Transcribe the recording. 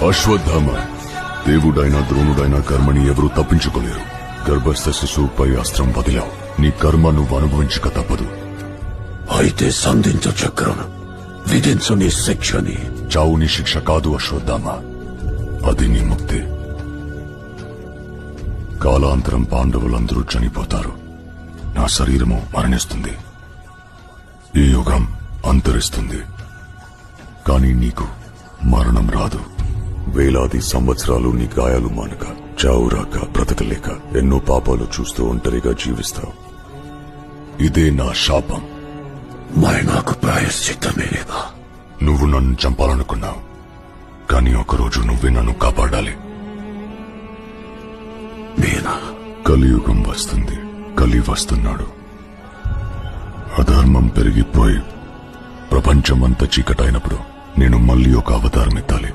అశ్వత్థామ, దేవుడైనా ద్రోణుడైనా కర్మని ఎవరూ తప్పించుకోలేరు. గర్భస్థ శిశువుపై అస్త్రం వదిలావు. నీ కర్మ నువ్వు అనుభవించక తప్పదు. అయితే సంధించు చక్రం, విధించు నీ శిక్షని. చావు నీ శిక్ష కాదు అశ్వత్థామ, అది నీ ముక్తి. కాలాంతరం పాండవులందరూ చనిపోతారు. నా శరీరము మరణిస్తుంది. ఈ యుగం అంతరిస్తుంది. కాని నీకు మరణం రాదు. వేలాది సంవత్సరాలు నీ గాయాలు మానక, చావు రాక, బ్రతకలేక ఎన్నో పాపాలు చూస్తూ ఒంటరిగా జీవిస్తావు. ఇదే నా శాపం. మరి నాకు ప్రాయశ్చిత్తమే లేదా? నువ్వు నన్ను చంపాలనుకున్నావు, కానీ ఒకరోజు నువ్వే నన్ను కాపాడాలి. నేనా? కలియుగం వస్తుంది. కలి వస్తున్నాడు. అధర్మం పెరిగిపోయి ప్రపంచమంతా చీకటైనప్పుడు నేను మళ్ళీ ఒక అవతారం ఎత్తాలి.